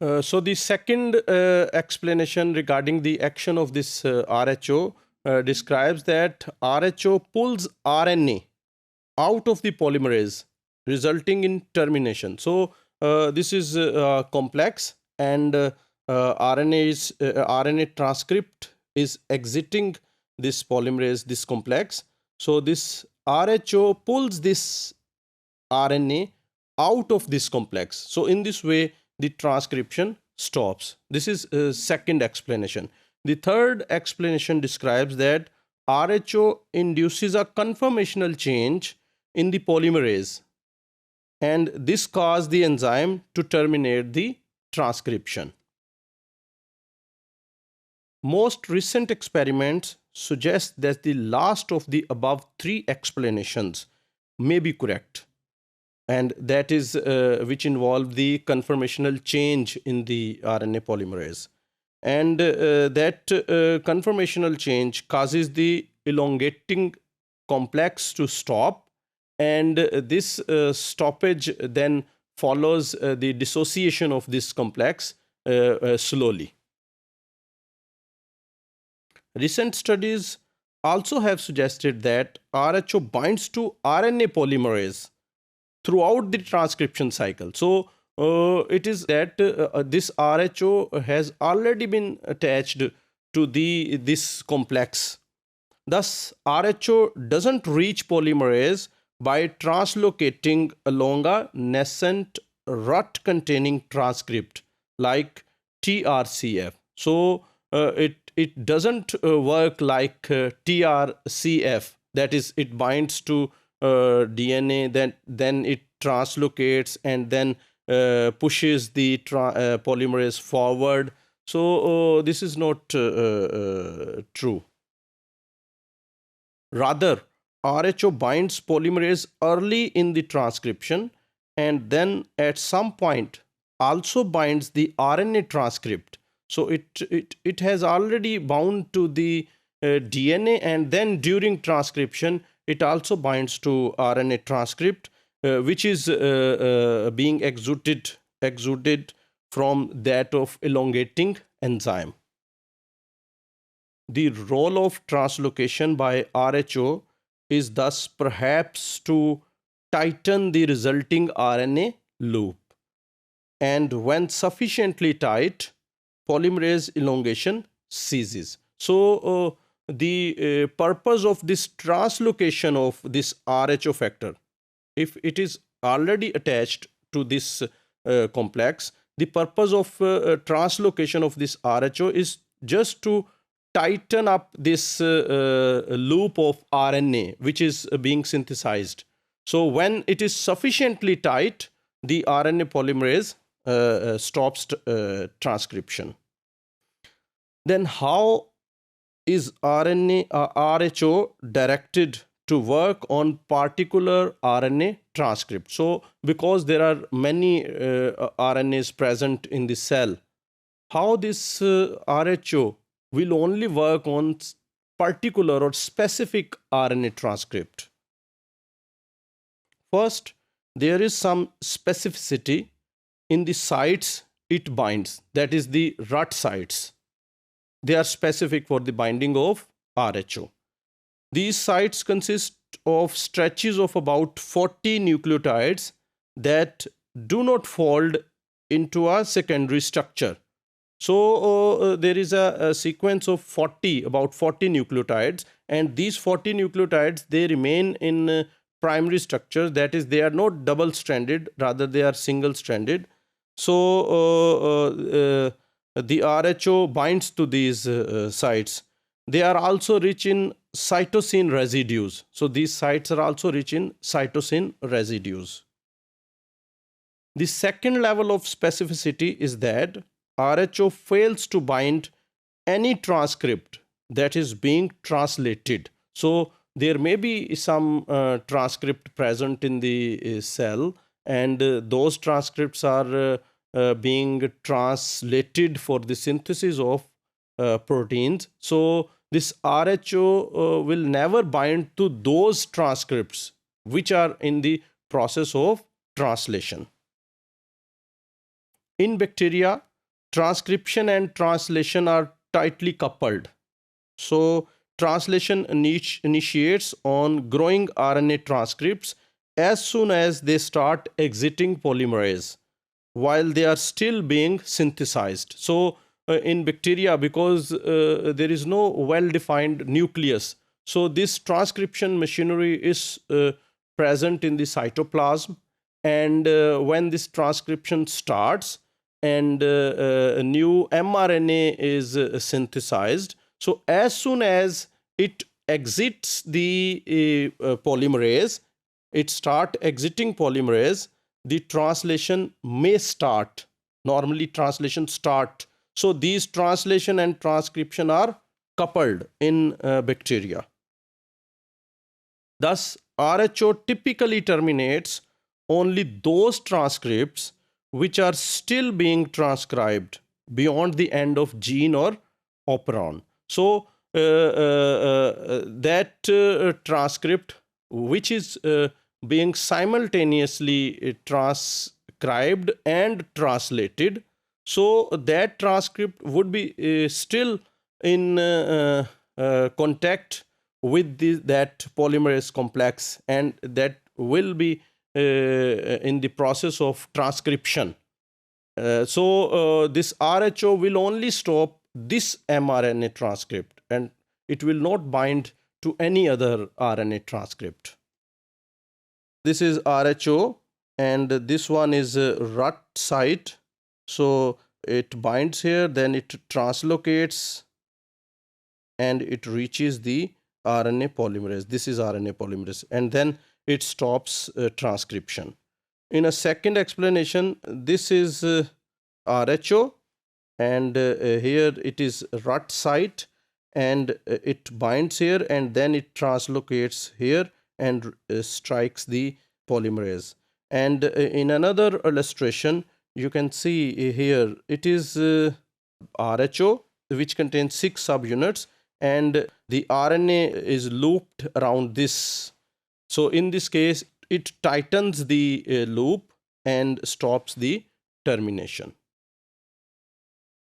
So the second explanation regarding the action of this RHO describes that RHO pulls RNA out of the polymerase, resulting in termination. So this is complex, and RNA transcript is exiting this polymerase, this complex. So this RHO pulls this RNA out of this complex. So in this way, the transcription stops. This is a second explanation. The third explanation describes that RHO induces a conformational change in the polymerase, and this caused the enzyme to terminate the transcription. Most recent experiments suggest that the last of the above three explanations may be correct, and that is which involve the conformational change in the RNA polymerase, and that conformational change causes the elongating complex to stop, and this stoppage then follows the dissociation of this complex slowly. Recent studies also have suggested that RHO binds to RNA polymerase throughout the transcription cycle. So it is that this RHO has already been attached to this complex. Thus, RHO doesn't reach polymerase by translocating along a nascent rut-containing transcript like TRCF. So it doesn't work like TRCF. That is, it binds to DNA, then it translocates and then pushes the polymerase forward. So this is not true. Rather, RHO binds polymerase early in the transcription, and then at some point also binds the RNA transcript. So it has already bound to the DNA, and then during transcription it also binds to RNA transcript, which is being exuded from that of elongating enzyme. The role of translocation by RHO is thus perhaps to tighten the resulting RNA loop, and when sufficiently tight, polymerase elongation ceases. So the purpose of this translocation of this RHO factor, if it is already attached to this complex, the purpose of translocation of this RHO is just to tighten up this loop of RNA which is being synthesized. So when it is sufficiently tight, the RNA polymerase stops transcription. Then how is RHO directed to work on particular RNA transcript? So because there are many RNAs present in the cell, how this RHO will only work on particular or specific RNA transcript? First, there is some specificity in the sites it binds, that is the rut sites. They are specific for the binding of RHO. These sites consist of stretches of about 40 nucleotides that do not fold into a secondary structure. So there is a sequence of about 40 nucleotides, and these 40 nucleotides, they remain in primary structure, that is, they are not double stranded, rather they are single stranded. So the RHO binds to these sites. They are also rich in cytosine residues. So these sites are also rich in cytosine residues. The second level of specificity is that RHO fails to bind any transcript that is being translated. So there may be some transcript present in the cell, and those transcripts are being translated for the synthesis of proteins. So this RHO will never bind to those transcripts which are in the process of translation. In bacteria, transcription and translation are tightly coupled. So translation initiates on growing RNA transcripts as soon as they start exiting polymerase while they are still being synthesized. So in bacteria, because there is no well-defined nucleus, so this transcription machinery is present in the cytoplasm, and when this transcription starts and a new mRNA is synthesized, so as soon as it exits the polymerase, it start exiting polymerase, the translation may start. Normally translation start. So these translation and transcription are coupled in bacteria. Thus, RHO typically terminates only those transcripts which are still being transcribed beyond the end of gene or operon. So that transcript which is being simultaneously transcribed and translated, so that transcript would be still in contact with that polymerase complex, and that will be in the process of transcription. So this RHO will only stop this mRNA transcript, and it will not bind to any other RNA transcript. This is RHO, and this one is RUT site. So it binds here, then it translocates, and it reaches the RNA polymerase. This is RNA polymerase, and then it stops transcription. In a second explanation, this is RHO, and here it is RUT site, and it binds here, and then it translocates here and strikes the polymerase. And in another illustration, you can see here it is RHO, which contains 6 subunits, and the RNA is looped around this. So in this case, it tightens the loop and stops the termination.